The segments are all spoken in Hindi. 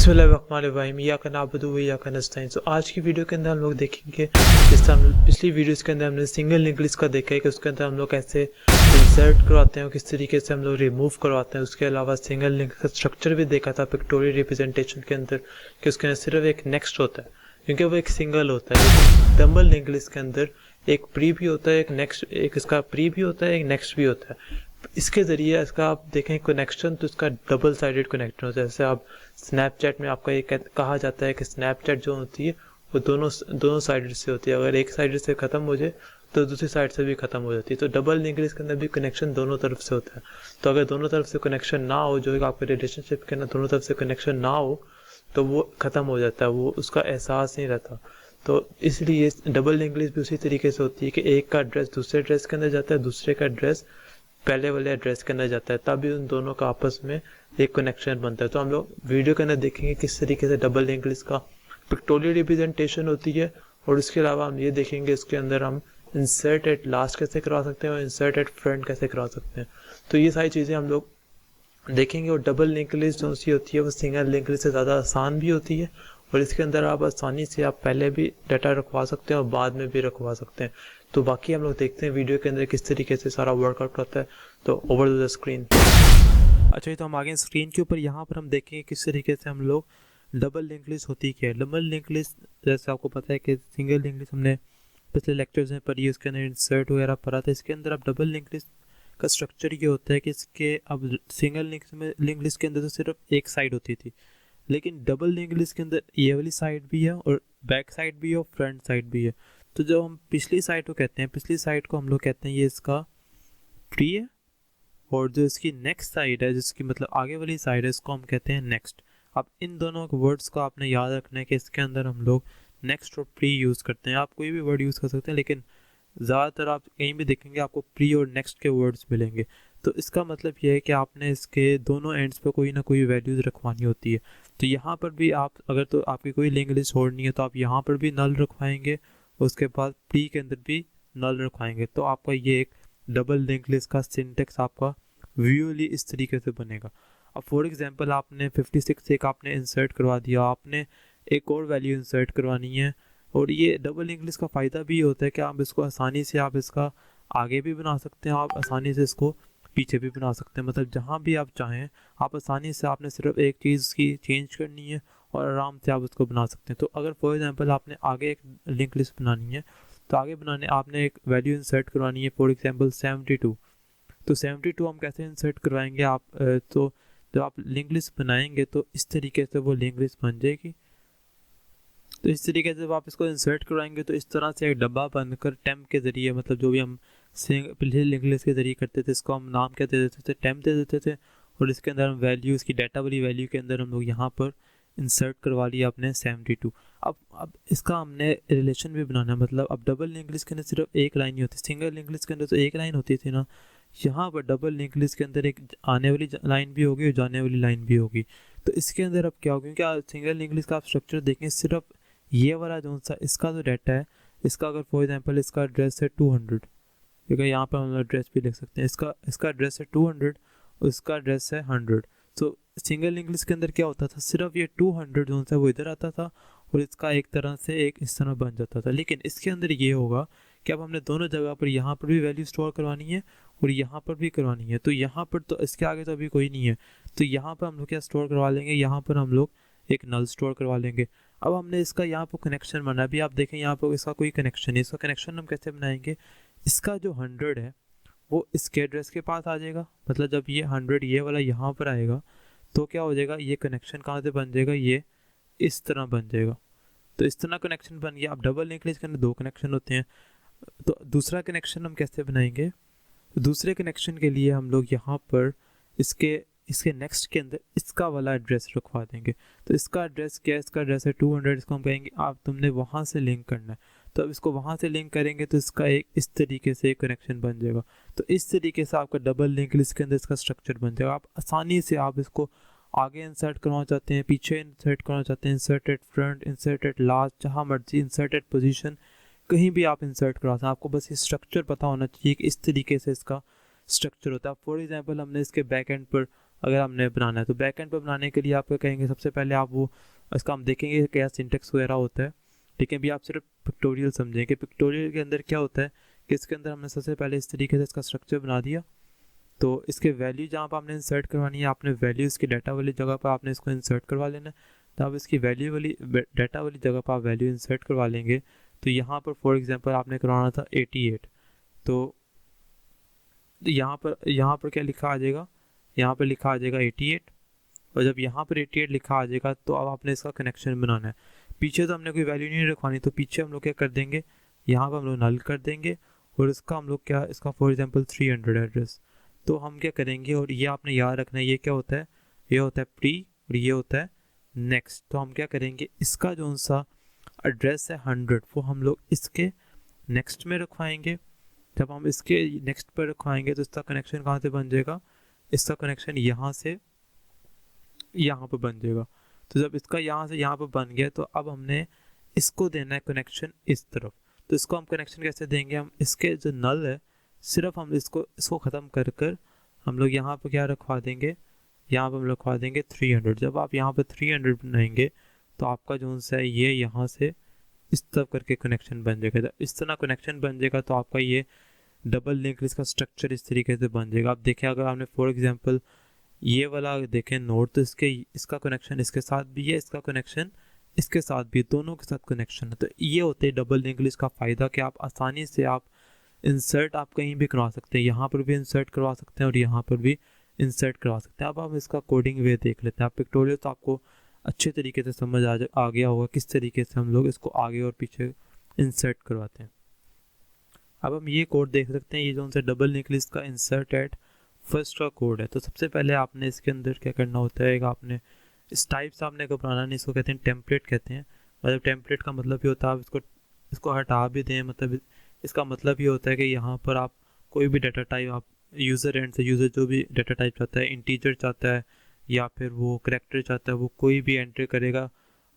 बिस्मिल्लाहिर्रहमानिर्रहीम या का नाबुदु व या का नस्तईन। तो आज की वीडियो के अंदर हम लोग देखेंगे, जिस तरह हम पिछली वीडियोस के अंदर हमने सिंगल लिंक लिस्ट का देखा है कि उसके अंदर हम लोग कैसे इंसर्ट करवाते हैं और किस तरीके से हम लोग रिमूव करवाते हैं। उसके अलावा सिंगल लिंक का स्ट्रक्चर भी देखा था पिक्टोरियल रिप्रेजेंटेशन के अंदर कि उसके अंदर सिर्फ एक नेक्स्ट होता है क्योंकि वो एक सिंगल होता है। लेकिन डबल लिंक लिस्ट के अंदर एक प्री भी होता है, एक नेक्स्ट, एक इसका प्री भी होता है, एक नेक्स्ट भी होता है। इसके ज़रिए इसका आप देखें कनेक्शन तो इसका डबल साइडेड कनेक्शन होता है। जैसे आप स्नैपचैट में आपका ये कहा जाता है कि स्नैपचैट जो होती है वो दोनों साइड से होती है। अगर एक साइड से ख़त्म हो जाए तो दूसरी साइड से भी ख़त्म हो जाती है। तो डबल लिंक लिस्ट के अंदर भी कनेक्शन दोनों तरफ से होता है। तो अगर दोनों तरफ से कनेक्शन ना हो, जो आपके रिलेशनशिप के अंदर दोनों तरफ से कनेक्शन ना हो, तो वो ख़त्म हो जाता है, वो उसका एहसास नहीं रहता। तो इसलिए डबल लिंक लिस्ट भी उसी तरीके से होती है कि एक का एड्रेस दूसरे एड्रेस के अंदर जाता है, दूसरे का एड्रेस पहले वाले एड्रेस के अंदर जाता है, तभी उन दोनों का आपस में एक कनेक्शन बनता है। तो हम लोग वीडियो के अंदर देखेंगे किस तरीके से डबल लिंक लिस्ट का पिक्टोरियल रिप्रेजेंटेशन होती है, और इसके अलावा हम ये देखेंगे इसके अंदर हम इंसर्ट एट लास्ट कैसे करवा सकते हैं और इंसर्ट एट फ्रंट कैसे करवा सकते हैं। तो ये सारी चीज़ें हम लोग देखेंगे। और डबल लिंक लिस्ट जो सी होती है वो सिंगल लिंक लिस्ट से ज़्यादा आसान भी होती है, और इसके अंदर आप आसानी से आप पहले भी डाटा रखवा सकते हैं और बाद में भी रखवा सकते हैं। तो बाकी हम लोग देखते हैं वीडियो के अंदर किस तरीके से सारा वर्कआउट होता है। तो ओवर द स्क्रीन। अच्छा, तो हम आगे स्क्रीन के ऊपर यहाँ पर हम देखेंगे किस तरीके से हम लोग डबल लिंक लिस्ट होती क्या है। डबल लिंक लिस्ट जैसे आपको पता है कि सिंगल लिंक लिस्ट हमने पिछले लेक्चर्स में पढ़ी, उसके अंदर इंसर्ट वगैरह पढ़ा था। इसके अंदर अब डबल लिंक लिस्ट का स्ट्रक्चर ये होता है कि इसके अब सिंगल लिंक लिस्ट के अंदर तो सिर्फ एक साइड होती थी, लेकिन डबल लिंक लिस्ट के अंदर ये वाली साइड भी है और बैक साइड भी है और फ्रंट साइड भी है। तो जब हम पिछली साइड को कहते हैं, पिछली साइड को हम लोग कहते हैं ये इसका ट्री है, और जो इसकी नेक्स्ट साइड है, जिसकी मतलब आगे वाली साइड है, इसको हम कहते हैं नेक्स्ट। अब इन दोनों वर्ड्स को आपने याद रखना है कि इसके अंदर हम लोग नेक्स्ट और प्री यूज़ करते हैं। आप कोई भी वर्ड यूज़ कर सकते हैं, लेकिन ज़्यादातर आप कहीं भी देखेंगे आपको प्री और नेक्स्ट के वर्ड्स मिलेंगे। तो इसका मतलब यह है कि आपने इसके दोनों एंड्स पर कोई ना कोई वैल्यूज़ रखवानी होती है। तो यहाँ पर भी आप अगर तो आपकी कोई लिंक लिस्ट छोड़नी है तो आप यहाँ पर भी नल रखवाएंगे, उसके बाद प्री के अंदर भी नल रखवाएंगे। तो आपका ये एक डबल लिंक लिस्ट का सिंटेक्स आपका विजुअली इस तरीके से बनेगा। अब फॉर एग्जांपल आपने 56 एक आपने इंसर्ट करवा दिया, आपने एक और वैल्यू इंसर्ट करवानी है। और ये डबल लिंक लिस्ट का फ़ायदा भी होता है कि आप इसको आसानी से आप इसका आगे भी बना सकते हैं, आप आसानी से इसको पीछे भी बना सकते हैं। मतलब जहाँ भी आप चाहें आप आसानी से, आपने सिर्फ एक चीज़ की चेंज करनी है और आराम से आप उसको बना सकते हैं। तो अगर फॉर एग्जांपल आपने आगे एक लिंक लिस्ट बनानी है, तो आगे बनाने आपने एक वैल्यू इंसर्ट करवानी है, फॉर एग्जांपल 72। तो 72 हम कैसे इंसर्ट करवाएंगे आप, तो जब आप लिंक लिस्ट बनाएंगे तो इस तरीके से वो लिंक लिस्ट बन जाएगी। तो इस तरीके से जब आप इसको इंसर्ट करवाएंगे तो इस तरह से एक डब्बा बनकर टेम्प के ज़रिए, मतलब जो भी हम पिछले लिंक लिस्ट के ज़रिए करते थे, इसको हम नाम क्या दे देते थे, टेम्प दे देते थे। और इसके अंदर हम वैल्यू, इसकी डाटा वाली वैल्यू के अंदर हम लोग यहाँ पर इंसर्ट करवा लिया अपने 72। अब इसका हमने रिलेशन भी बनाना है। मतलब अब डबल लिंक लिस्ट के अंदर सिर्फ एक लाइन ही होती है, सिंगल लिंक लिस्ट के अंदर तो एक लाइन होती थी ना। यहाँ पर डबल लिंक लिस्ट के अंदर एक आने वाली लाइन भी होगी और जाने वाली लाइन भी होगी। तो इसके अंदर अब क्या होगा, क्योंकि सिंगल लिंक लिस्ट का आप स्ट्रक्चर देखें, सिर्फ ये वाला जो सा इसका जो डाटा है, इसका अगर फॉर एग्जांपल इसका एड्रेस है 200, क्योंकि यहाँ पर हम एड्रेस भी लिख सकते हैं, इसका एड्रेस है 200 और इसका एड्रेस है 100। तो सिंगल लिंक लिस्ट के अंदर क्या होता था, सिर्फ ये 200 जो सा वो इधर आता था और इसका एक तरह से एक इस तरह बन जाता था। लेकिन इसके अंदर ये होगा कि अब हमने दोनों जगह पर, यहाँ पर भी वैल्यू स्टोर करवानी है और यहाँ पर भी करवानी है। तो यहाँ पर तो इसके आगे तो अभी कोई नहीं है, तो यहाँ पर हम लोग क्या स्टोर करवा लेंगे, यहाँ पर हम लोग एक नल स्टोर करवा लेंगे। अब हमने इसका यहाँ पर कनेक्शन बनाना है। अभी आप देखें यहाँ पर इसका कोई कनेक्शन नहीं, इसका कनेक्शन हम कैसे बनाएंगे, इसका जो 100 है वो इसके एड्रेस के पास आ जाएगा। मतलब जब ये 100 ये वाला यहाँ पर आएगा तो क्या हो जाएगा, ये कनेक्शन कहाँ से बन जाएगा, ये इस तरह बन जाएगा। तो इस तरह कनेक्शन बन गया। अब डबल लिंक लिस्ट के अंदर दो कनेक्शन होते हैं, तो दूसरा कनेक्शन हम कैसे बनाएंगे, तो दूसरे कनेक्शन के लिए हम लोग यहाँ पर इसके नेक्स्ट के अंदर इसका वाला एड्रेस रखवा देंगे। तो इसका एड्रेस क्या है, इसका एड्रेस है 200, इसको हम कहेंगे आप तुमने वहाँ से लिंक करना है। तो अब इसको वहाँ से लिंक करेंगे तो इसका एक इस तरीके से एक कनेक्शन बन जाएगा। तो इस तरीके से आपका डबल लिंक लिस्ट के अंदर इसका स्ट्रक्चर बन जाएगा। आप आसानी से आप इसको आगे इंसर्ट करना चाहते हैं, पीछे इंसर्ट करना चाहते हैं, insert at front, insert at last, जहाँ मर्जी, इंसर्ट एट पोजीशन, कहीं भी आप इंसर्ट करा सकते हैं। आपको बस ये स्ट्रक्चर पता होना चाहिए कि इस तरीके से इसका स्ट्रक्चर होता है। फॉर एग्जांपल हमने इसके बैक एंड पर अगर हमने बनाना है। तो बैक एंड पर बनाने के लिए आपको कहेंगे सबसे पहले आप वो इसका हम देखेंगे क्या सिंटेक्स वगैरह होता है, ठीक है। अभी आप सिर्फ पिक्टोरियल समझेंगे। पिक्टोरियल के अंदर क्या होता है कि इसके अंदर हमने सबसे पहले इस तरीके से इसका स्ट्रक्चर बना दिया। तो इसके वैल्यू जहाँ पर आपने इंसर्ट करवानी है, आपने वैल्यू इसकी डाटा वाली जगह पर आपने इसको इंसर्ट करवा लेना है। तो आप इसकी वैल्यू वाली डाटा वाली जगह पर आप वैल्यू इंसर्ट करवा लेंगे। तो यहाँ पर फॉर एग्जांपल आपने करवाना था 88, तो यहाँ पर क्या लिखा आ जाएगा, यहाँ पर लिखा आ जाएगा 88। और जब यहाँ पर 88 लिखा आ जाएगा तो अब आपने इसका कनेक्शन बनाना है। पीछे तो हमने कोई वैल्यू नहीं रखवानी, तो पीछे हम लोग क्या कर देंगे, यहाँ पर हम लोग नल कर देंगे और इसका हम लोग क्या, इसका फॉर एग्जांपल 300 एड्रेस। तो हम क्या करेंगे, और ये आपने याद रखना है, ये क्या होता है, ये होता है प्री और ये होता है नेक्स्ट। तो हम क्या करेंगे, इसका जो सा एड्रेस है 100 वो हम लोग इसके नेक्स्ट में रखवाएंगे। जब हम इसके नेक्स्ट पर रखवाएंगे तो इसका कनेक्शन कहाँ से बन जाएगा, इसका कनेक्शन यहाँ से यहाँ पर बन जाएगा। तो जब इसका यहाँ से यहाँ पर बन गया तो अब हमने इसको देना है कनेक्शन इस तरफ। तो इसको हम कनेक्शन कैसे देंगे, हम इसके जो नल है सिर्फ हम इसको ख़त्म कर कर हम लोग यहाँ पर क्या रखवा देंगे, यहाँ पर हम रखवा देंगे 300। जब आप यहाँ पर 300 बनाएंगे तो आपका जो है ये यहाँ से इस तरफ करके कनेक्शन बन जाएगा। जब इस तरह कनेक्शन बन जाएगा तो आपका ये डबल लिंक लिस्ट का स्ट्रक्चर इस तरीके से बन जाएगा। आप देखें, अगर आपने फॉर एग्जांपल ये वाला देखें नोड, तो इसका कनेक्शन इसके साथ भी है, इसका कनेक्शन इसके साथ भी, दोनों के साथ कनेक्शन है। तो ये होते हैं डबल लिंक लिस्ट का फ़ायदा कि आप आसानी से आप इंसर्ट आप कहीं भी करवा सकते हैं, यहाँ पर भी इंसर्ट करवा सकते हैं और यहाँ पर भी इंसर्ट करवा सकते हैं। अब आप इसका कोडिंग वे देख लेते हैं। आप पिक्टोरियल तो आपको अच्छे तरीके से समझ आ गया होगा किस तरीके से हम लोग इसको आगे और पीछे इंसर्ट करवाते हैं। अब हम ये कोड देख सकते हैं, ये जो उनसे डबल लिंक लिस्ट का इंसर्ट एट फर्स्ट का कोड है। तो सबसे पहले आपने इसके अंदर क्या करना होता है, आपने इस टाइप से आपने घबराना नहीं, इसको कहते हैं टेम्पलेट कहते हैं। मतलब टेम्पलेट का मतलब ये होता है आप इसको हटा भी दें, मतलब इसका मतलब ये होता है कि यहाँ पर आप कोई भी डाटा टाइप आप यूज़र एंड से यूज़र जो भी डाटा टाइप चाहता है, इंटीजर चाहता है या फिर वो करैक्टर चाहता है, वो कोई भी एंट्री करेगा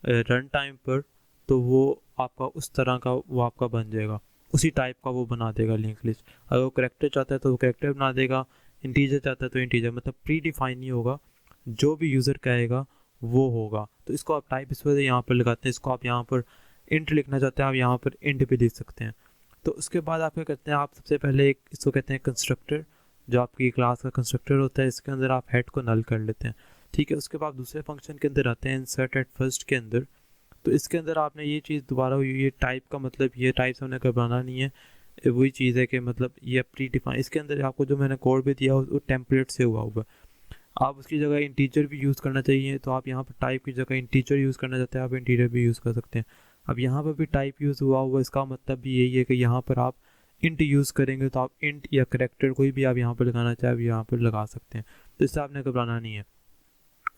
रन टाइम पर, तो वो आपका उस तरह का वो आपका बन जाएगा, उसी टाइप का वो बना देगा लिंक लिस्ट। अगर वो करैक्टर चाहता है तो वो करैक्टर बना देगा, इंटीजर चाहता है तो इंटीजर, मतलब प्री डिफाइन नहीं होगा, जो भी यूज़र कहेगा वो होगा। तो इसको आप टाइप इस वजह से यहाँ पर लगाते हैं। इसको आप यहाँ पर इंट लिखना चाहते हैं, आप यहाँ पर इंट भी लिख सकते हैं। तो उसके बाद आप क्या करते हैं, आप सबसे पहले एक इसको कहते हैं कंस्ट्रक्टर, जो आपकी क्लास का कंस्ट्रक्टर होता है, इसके अंदर आप हेड को नल कर लेते हैं, ठीक है। उसके बाद दूसरे फंक्शन के अंदर आते हैं इंसर्ट एट फर्स्ट के अंदर। तो इसके अंदर आपने ये चीज़ दोबारा ये टाइप का मतलब ये टाइप से हमने घबराना नहीं है, वही चीज़ है कि मतलब ये प्री डिफाइन, इसके अंदर आपको जो मैंने कोड भी दिया वो टेम्पलेट से हुआ होगा। आप उसकी जगह इंटीजर भी यूज़ करना चाहिए, तो आप यहाँ पर टाइप की जगह इंटीजर यूज़ करना चाहते हैं, आप इंटीजर भी यूज़ कर सकते हैं। अब यहाँ पर भी टाइप यूज़ हुआ हुआ, इसका मतलब भी यही है कि यहाँ पर आप इंट यूज़ करेंगे तो आप इंट या करैक्टर कोई भी आप यहाँ पर लगाना चाहे आप यहाँ पर लगा सकते हैं। तो इससे आपने घबराना नहीं है।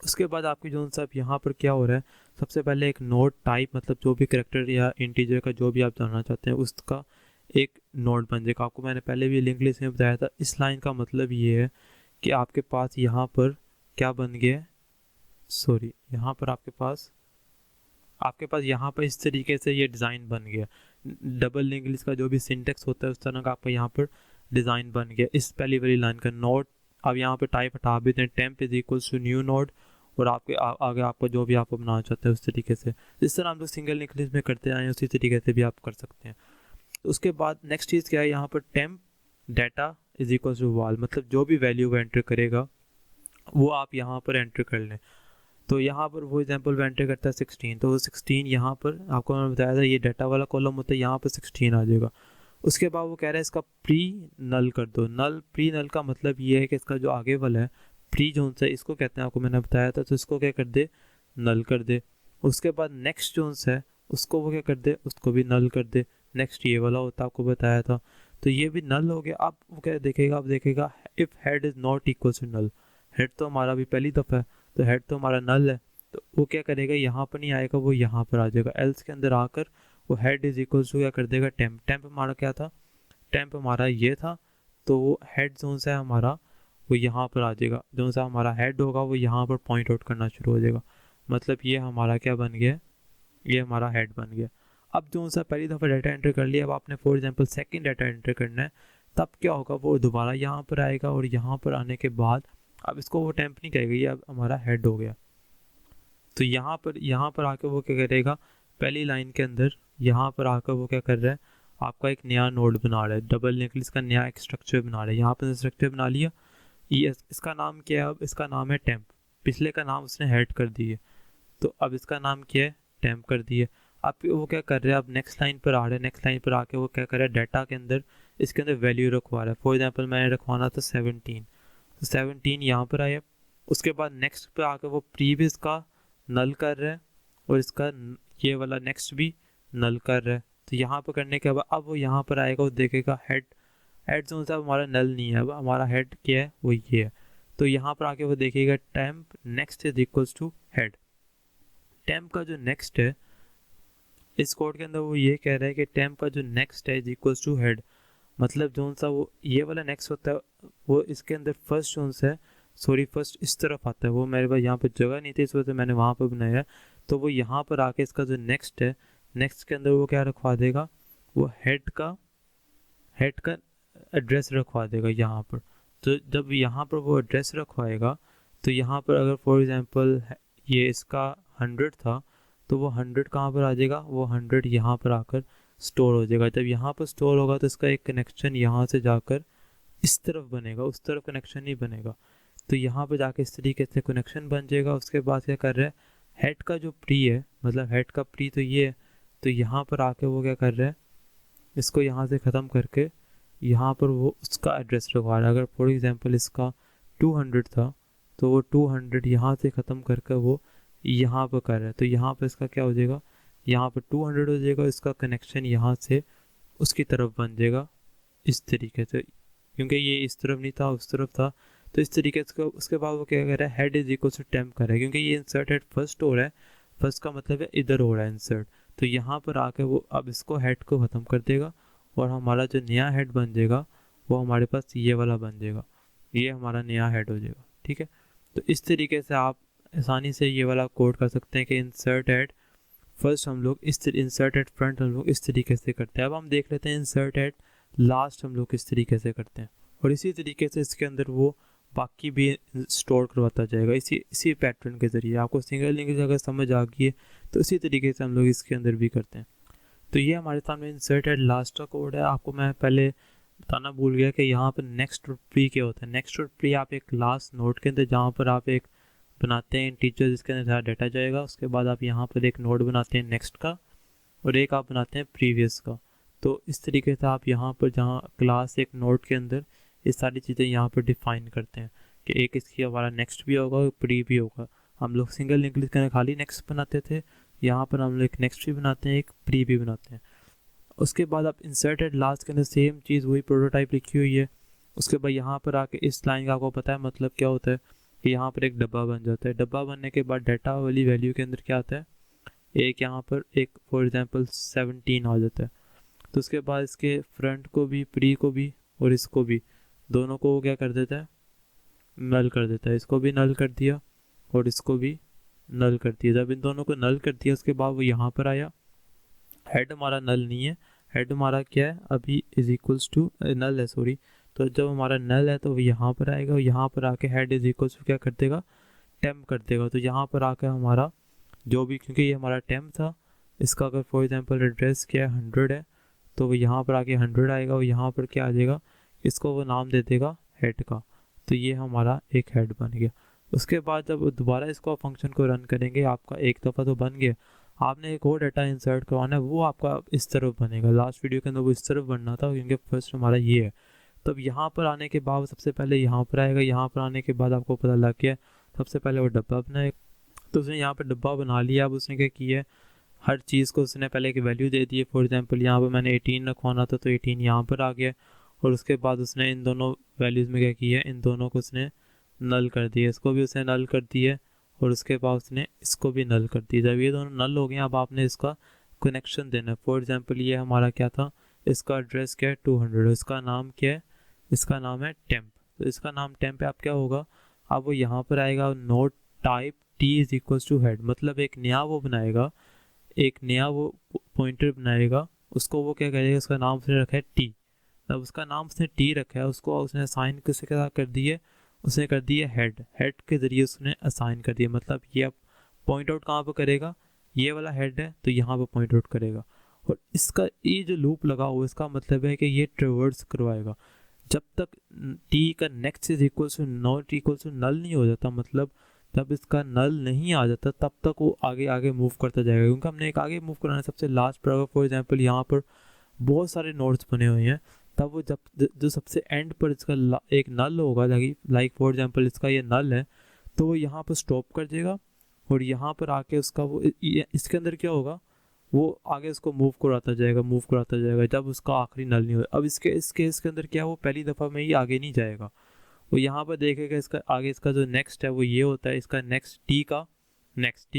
उसके बाद आपकी जो सब यहाँ पर क्या हो रहा है, सबसे पहले एक नोड टाइप, मतलब जो भी करैक्टर या इंटीजर का जो भी आप जानना चाहते हैं उसका एक नोड बन जाएगा। आपको मैंने पहले भी लिंक लिस्ट में बताया था। इस लाइन का मतलब ये है कि आपके पास यहाँ पर क्या बन गया है, सॉरी यहाँ पर आपके पास यहाँ पर इस तरीके से ये डिज़ाइन बन गया। डबल लिंक लिस्ट का जो भी सिंटेक्स होता है उस तरह का आपका यहाँ पर डिज़ाइन बन गया इस पहली वाली लाइन का। नोड अब यहाँ पे टाइप हटा भी दें, temp is equals to new node, और आपके आगे आपका जो भी आपको बनाना चाहते हैं उस तरीके से, जिस तरह हम लोग सिंगल लिंक लिस्ट में करते आए उसी तरीके से भी आप कर सकते हैं। उसके बाद नेक्स्ट चीज़ क्या है, यहाँ पर temp data is equals to val, मतलब जो भी वैल्यू वो एंटर करेगा वो आप यहाँ पर एंटर कर लें। तो यहाँ पर वो एग्जांपल वो एंटर करता है 16, तो 16 यहाँ पर आपको मैंने बताया था ये डाटा वाला कॉलम होता है, यहाँ पर 16 आ जाएगा। उसके बाद वो कह रहा है इसका प्री नल कर दो। प्री नल का मतलब ये है कि इसका जो आगे वाला है प्री जोन है इसको कहते हैं, आपको मैंने बताया था, तो इसको क्या कर दे, नल कर दे। उसके बाद नेक्स्ट जोन्स है उसको वो क्या कर दे, उसको भी नल कर दे। नेक्स्ट ये वाला होता है आपको बताया था, तो ये भी नल हो गया। अब वो क्या देखेगा, अब देखेगा if head is not equal to null, head तो हमारा भी पहली दफ़ा है तो हेड तो हमारा नल है, तो वो क्या करेगा यहाँ पर नहीं आएगा, वो यहाँ पर आ जाएगा। एल्स के अंदर आकर वो हेड इज इक्वल टू क्या कर देगा, टेम्प। टेम्प हमारा क्या था, टेम्प हमारा ये था, तो वो हेड जोन से हमारा वो यहाँ पर आ जाएगा। जोन सा हमारा हेड होगा वो यहाँ पर पॉइंट आउट करना शुरू हो जाएगा, मतलब ये हमारा क्या बन गया, ये हमारा हेड बन गया। अब जो सा पहली दफ़ा डाटा एंटर कर लिया, अब आपने for example second data enter करना है, तब क्या होगा, वो दोबारा यहाँ पर आएगा और यहाँ पर आने के बाद अब इसको वो टेम्प नहीं कहेगा, ये अब हमारा हेड हो गया। तो यहाँ पर आकर वो क्या करेगा, पहली लाइन के अंदर यहाँ पर आकर वो क्या कर रहा है, आपका एक नया नोड बना रहा है, डबल न्यूक्लियस का नया एक स्ट्रक्चर बना रहा है। यहाँ पर स्ट्रक्चर बना लिया, ये इसका नाम क्या है, अब इसका नाम है टेम्प। पिछले का नाम उसने हेड कर दिए, तो अब इसका नाम क्या है, टेम्प कर दिए। अब वो क्या कर रहे हैं, अब नेक्स्ट लाइन पर आ रहे हैं, नेक्स्ट लाइन पर आके वो क्या कर रहा है, डाटा के अंदर इसके अंदर वैल्यू रखवा रहा है। फॉर एग्जांपल मैंने रखवाना था 17, तो 17 यहाँ पर आया। उसके बाद नेक्स्ट पे आके वो प्रीवियस का नल कर रहा है और इसका ये वाला नेक्स्ट भी नल कर रहा है। तो यहाँ पर करने के बाद अब वो यहाँ पर आएगा, वो देखेगा हेड जो सा हमारा नल नहीं है, अब हमारा हेड क्या है, वो ये है। तो यहाँ पर आके वो देखेगा temp next is equals to head. Temp का जो नेक्स्ट है इस कोड के अंदर वो ये कह रहा है कि टेम्प का जो नेक्स्ट है इज इक्वल्स टू हेड। मतलब जो सा वो ये वाला नेक्स्ट होता है वो इसके अंदर फर्स्ट जो सा है, सॉरी फर्स्ट इस तरफ आता है, वो मेरे पास यहाँ पर जगह नहीं थी इस वजह से मैंने वहाँ पर बनाया है। तो वो यहाँ पर आके इसका जो नेक्स्ट है, नेक्स्ट के अंदर वो क्या रखवा देगा, वो हेड का एड्रेस रखवा देगा यहाँ पर। तो जब यहाँ पर वो एड्रेस रखवाएगा तो यहाँ पर अगर फॉर एग्जांपल ये इसका 100 था तो वो 100 कहाँ पर आ जाएगा, वो 100 यहाँ पर आकर स्टोर हो जाएगा। जब यहाँ पर स्टोर होगा तो इसका एक कनेक्शन यहाँ से जाकर इस तरफ बनेगा, उस तरफ कनेक्शन नहीं बनेगा। तो यहाँ पर जाके इस तरीके से कनेक्शन बन जाएगा। उसके बाद क्या कर रहा है, हेड का जो प्री है, मतलब हेड का प्री तो ये है, तो यहाँ पर आके वो क्या कर रहा है, इसको यहाँ से ख़त्म करके यहाँ पर वो उसका एड्रेस रखवा रहा है। अगर फॉर एग्जांपल इसका 200 था तो वो 200 यहाँ से ख़त्म करके वो यहाँ पर कर रहा है। तो यहाँ पर इसका क्या हो जाएगा, यहाँ पर 200 हो जाएगा, इसका कनेक्शन यहाँ से उसकी तरफ बन जाएगा इस तरीके से, क्योंकि ये इस तरफ नहीं था उस तरफ था। तो इस तरीके से उसके बाद वो क्या कर रहा है, head is equal to temp कर रहा है, क्योंकि ये इंसर्ट हेड फर्स्ट हो रहा है, फर्स्ट का मतलब है इधर हो रहा है इंसर्ट। तो यहाँ पर आके वो अब इसको हेड को ख़त्म कर देगा और हमारा जो नया हेड बन जाएगा वो हमारे पास ये वाला बन जाएगा, ये हमारा नया हेड हो जाएगा। ठीक है, तो इस तरीके से आप आसानी से ये वाला कोड कर सकते हैं कि इंसर्ट हेड फर्स्ट हम लोग इंसर्ट हेड फ्रंट हम लोग इस तरीके से करते हैं। अब हम देख लेते हैं इंसर्ट हेड लास्ट हम लोग किस तरीके से करते हैं, और इसी तरीके से इसके अंदर वो बाकी भी स्टोर करवाता जाएगा इसी पैटर्न के ज़रिए। आपको सिंगल लिंक अगर समझ आ गई है तो इसी तरीके से हम लोग इसके अंदर भी करते हैं। तो ये हमारे सामने इंसर्ट एट लास्ट का कोड है। आपको मैं पहले बताना भूल गया कि यहाँ पर नेक्स्ट और प्री क्या होता है। नेक्स्ट और प्री आप एक लास्ट नोड के अंदर जहाँ पर आप एक बनाते हैं इंटीजर जिसके अंदर सारा डाटा जाएगा, उसके बाद आप यहाँ पर एक नोड बनाते हैं नेक्स्ट का और एक आप बनाते हैं प्रीवियस का। तो इस तरीके से आप यहाँ पर जहाँ क्लास एक नोड के अंदर ये सारी चीज़ें यहाँ पर डिफाइन करते हैं कि एक इसकी हमारा नेक्स्ट भी होगा, प्री भी होगा। हम लोग सिंगल लिंक लिस्ट करके खाली नेक्स्ट बनाते थे, यहाँ पर हम लोग एक नेक्स्ट भी बनाते हैं, एक प्री भी बनाते हैं। उसके बाद आप इंसर्टेड लास्ट के अंदर सेम चीज़ वही प्रोटोटाइप लिखी हुई है। उसके बाद यहाँ पर आके इस लाइन का आपको पता है मतलब क्या होता है कि यहाँ पर एक डब्बा बन जाता है। डब्बा बनने के बाद डाटा वाली वैल्यू के अंदर क्या आता है, एक यहाँ पर एक फॉर एग्जांपल 17 आ जाता है। तो उसके बाद इसके फ्रंट को भी, प्री को भी और इसको भी, दोनों को वो क्या कर देता है, नल कर देता है। इसको भी नल कर दिया और इसको भी नल कर दिया। जब इन दोनों को नल कर दिया उसके बाद वो यहाँ पर आया, हेड हमारा नल नहीं है, हेड हमारा क्या है अभी इज इक्वल्स टू नल है, सॉरी। तो जब हमारा नल है तो वो यहाँ पर आएगा और यहाँ पर आके हेड इज इक्वल्स टू क्या कर देगा, टेम्प कर देगा। तो यहाँ पर आकर हमारा जो भी, क्योंकि ये हमारा टेम्प था, इसका अगर फॉर एग्जांपल एड्रेस क्या है 100 है तो वो यहाँ पर आके 100 आएगा और यहाँ पर क्या आ जाएगा, इसको वो नाम दे देगा हेड का। तो ये हमारा एक हेड बन गया। उसके बाद जब दोबारा इसको फंक्शन को रन करेंगे, आपका एक दफ़ा तो बन गया, आपने एक और डाटा इंसर्ट करवाना है, वो आपका इस तरफ बनेगा। लास्ट वीडियो के अंदर वो इस तरफ बनना था क्योंकि फर्स्ट हमारा ये है। तब यहाँ पर आने के बाद सबसे पहले यहाँ पर आएगा, यहाँ पर आने के बाद आपको पता लग गया सबसे पहले वो डब्बा बनाएगा। तो उसने यहाँ पर डब्बा बना लिया। अब उसने क्या किया है, हर चीज़ को उसने पहले एक वैल्यू दे दी है। फॉर एग्जांपल यहाँ पर मैंने 18 रखवाना था तो 18 यहाँ पर आ गया। और उसके बाद उसने इन दोनों वैल्यूज़ में क्या किया है, इन दोनों को उसने नल कर दिया, इसको भी उसने नल कर दिया और उसके बाद उसने इसको भी नल कर दिया। जब ये दोनों नल हो गए अब आपने इसका कनेक्शन देना है। फॉर एग्जांपल ये हमारा क्या था, इसका एड्रेस क्या है 200, इसका नाम क्या है, इसका नाम है टेम्प। तो इसका नाम टेम्प है। अब क्या होगा, अब वो यहाँ पर आएगा node type t is equals to head, मतलब एक नया वो बनाएगा, एक नया वो पॉइंटर बनाएगा, उसको वो क्या करेगा, उसका नाम उसने रखा है टी। अब उसका नाम उसने टी रखा है, उसको उसने साइन किसके साथ कर दिए, उसने कर दिया हेड, हेड के ज़रिए उसने असाइन कर दिया, मतलब ये अब पॉइंट आउट कहाँ पर करेगा, ये वाला हेड है तो यहाँ पर पॉइंट आउट करेगा। और इसका ये जो लूप लगा हुआ इसका मतलब है कि ये ट्रेवर्स करवाएगा जब तक टी का next is equals to not equals to null नहीं हो जाता, मतलब जब इसका नल नहीं आ जाता तब तक वो आगे आगे मूव करता जाएगा, क्योंकि हमने एक आगे मूव कराना है सबसे लास्ट पर। अगर फॉर एग्जांपल यहाँ पर बहुत सारे नोड्स बने हुए हैं तब वो जब जो सबसे एंड पर इसका एक नल होगा, लाइक फॉर एग्जांपल इसका ये नल है, तो वो यहाँ पर स्टॉप कर देगा और यहाँ पर आके उसका वो इसके अंदर क्या होगा, वो आगे उसको मूव कराता जाएगा जब उसका आखिरी नल नहीं हो। अब इसके इस केस के अंदर क्या, वो पहली दफ़ा में ही आगे नहीं जाएगा, वो यहाँ पर देखेगा इसका आगे इसका जो नेक्स्ट है वो ये होता है, इसका नेक्स्ट टी का नेक्स्ट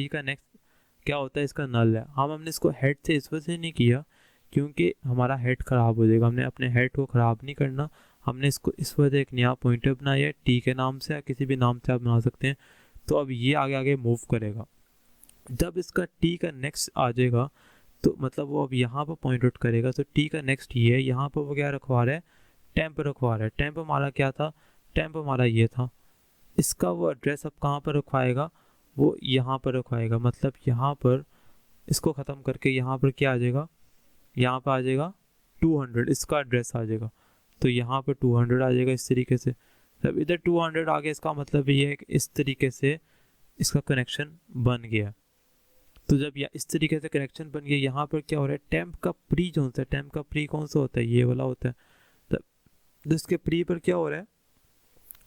क्या होता है, इसका नल है। हमने इसको हेड से इस वजह से नहीं किया क्योंकि हमारा हेड ख़राब हो जाएगा, हमने अपने हेड को ख़राब नहीं करना, हमने इसको इस वजह एक नया पॉइंटर बनाया है टी के नाम से या किसी भी नाम से आप बना सकते हैं। तो अब ये आगे आगे मूव करेगा, जब इसका टी का नेक्स्ट आ जाएगा तो मतलब वो अब यहाँ पर पॉइंट आउट करेगा, तो टी का नेक्स्ट ये है, यहाँ पर वो क्या रखवा रहा है, टेम्प रखवा रहा है। टेम्प हमारा क्या था, टेम्प हमारा ये था, इसका वो एड्रेस अब कहाँ पर रखवाएगा, वो यहाँ पर रखवाएगा, मतलब यहाँ पर इसको ख़त्म करके यहाँ पर क्या आ जाएगा, यहाँ पर आ जाएगा 200, इसका एड्रेस आ जाएगा, तो यहाँ पर 200 आ जाएगा इस तरीके से। जब इधर 200 आ गया इसका मतलब ये है कि इस तरीके से इसका कनेक्शन बन गया। तो जब इस तरीके से कनेक्शन बन गया, यहाँ पर क्या हो रहा है, टेम्प का प्री जो होता है, टेम्प का प्री कौन सा होता है, ये वाला होता है। तो इसके प्री पर क्या हो रहा है,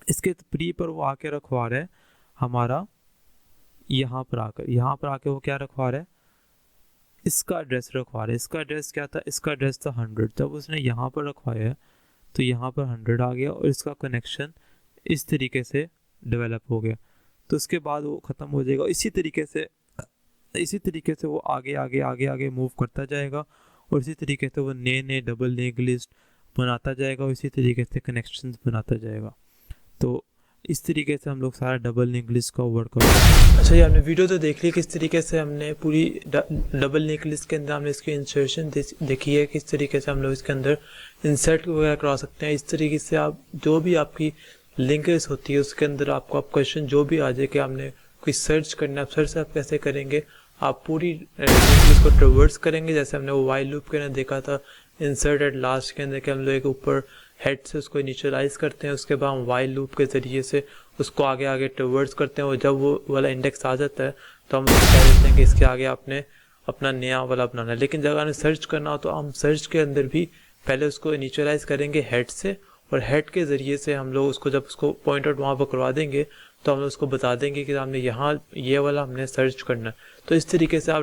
इसके प्री पर वो आके रखवा रहा है हमारा, यहाँ पर आके वो क्या रखवा रहा है, इसका एड्रेस रखवा रहा है। इसका एड्रेस क्या था, इसका एड्रेस था 100, जब उसने यहाँ पर रखवाया है तो यहाँ पर 100 आ गया और इसका कनेक्शन इस तरीके से डेवलप हो गया। तो उसके बाद वो ख़त्म हो जाएगा, इसी तरीके से वो आगे मूव करता जाएगा और इसी तरीके से वो नए डबल लिंक लिस्ट बनाता जाएगा और इसी तरीके से कनेक्शंस बनाता जाएगा। तो इस तरीके से हम लोग सारा डबल लिंक लिस्ट का वर्क करेंगे। अच्छा, ये आपने वीडियो तो देख ली, किस तरीके से हमने पूरी डबल लिंक लिस्ट के अंदर हमने इसकी इंसर्शन देखी है, किस तरीके से हम लोग इसके अंदर इंसर्ट वगैरह करा सकते हैं। इस तरीके से आप जो भी आपकी लिंक लिस्ट होती है उसके अंदर आपको आप क्वेश्चन जो भी आ जाए कि आपने कोई सर्च करना है, सर्च आप कैसे करेंगे, आप पूरी लिंक लिस्ट को ट्रेवर्स करेंगे, जैसे हमने वो वाइल लूप के अंदर देखा था इंसर्ट एट लास्ट के अंदर कि हम लोग एक ऊपर हेड से उसको इनिशियलाइज करते हैं, उसके बाद हम वाइल लूप के ज़रिए से उसको आगे ट्रेवर्स करते हैं और जब वो वाला इंडेक्स आ जाता है तो हम कह देते हैं कि इसके आगे आपने अपना नया वाला बनाना है। लेकिन जब हमें सर्च करना हो तो हम सर्च के अंदर भी पहले उसको इनिशियलाइज करेंगे हेड से, और हेड के ज़रिए से हम लोग उसको जब उसको पॉइंट आउट वहाँ पर करवा देंगे तो हम लोग उसको बता देंगे कि हमने यहाँ ये वाला हमने सर्च करना है। तो इस तरीके से आप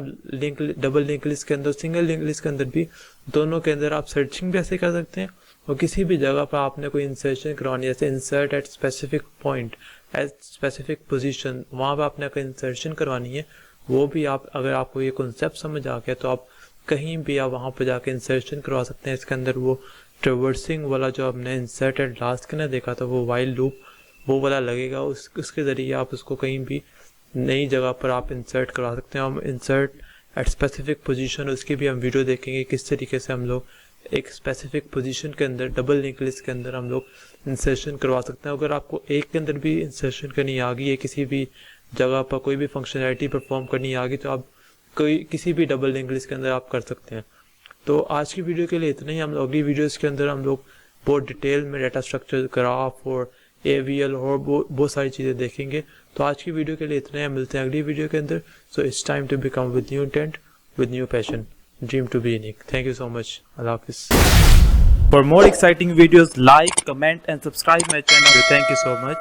डबल लिंक लिस्ट के अंदर, सिंगल लिंक लिस्ट के अंदर भी, दोनों के अंदर आप सर्चिंग भी ऐसे कर सकते हैं और किसी भी जगह पर आपने कोई इंसर्शन करवानी है, जैसे insert at specific point at specific position, वहाँ पर आपने कोई इंसर्शन करवानी है, वो भी आप, अगर आपको ये कॉन्सेप्ट समझ आ गया तो आप कहीं भी आप वहाँ पर जाके इंसर्शन करवा सकते हैं। इसके अंदर वो ट्रेवर्सिंग वाला जो आपने इंसर्ट एट लास्ट के ना देखा था, वो वाइल लूप वो वाला लगेगा, उसके ज़रिए आप उसको कहीं भी नई जगह पर आप इंसर्ट करवा सकते हैं। हम इंसर्ट एट स्पेसिफिक पोजीशन, उसकी भी हम वीडियो देखेंगे किस तरीके से हम लोग एक स्पेसिफिक पोजीशन के अंदर डबल लिंक लिस्ट के अंदर हम लोग इंसर्शन करवा सकते हैं। अगर आपको एक के अंदर भी इंसर्शन करनी आ गई है, किसी भी जगह पर कोई भी फंक्शनैलिटी परफॉर्म करनी आ गई, तो आप कोई किसी भी डबल लिंक लिस्ट के अंदर आप कर सकते हैं। तो आज की वीडियो के लिए इतना ही। हम लोग अगली वीडियोज़ के अंदर हम लोग बहुत डिटेल में डाटा स्ट्रक्चर, ग्राफ और AVL और बहुत सारी चीज़ें देखेंगे। तो आज की वीडियो के लिए इतना ही, मिलते हैं अगली वीडियो के अंदर। So it's time to become with new intent, with new passion, dream to be unique. Thank you so much. Allah Hafiz. For more exciting videos, like, comment and subscribe my channel. Thank you so much.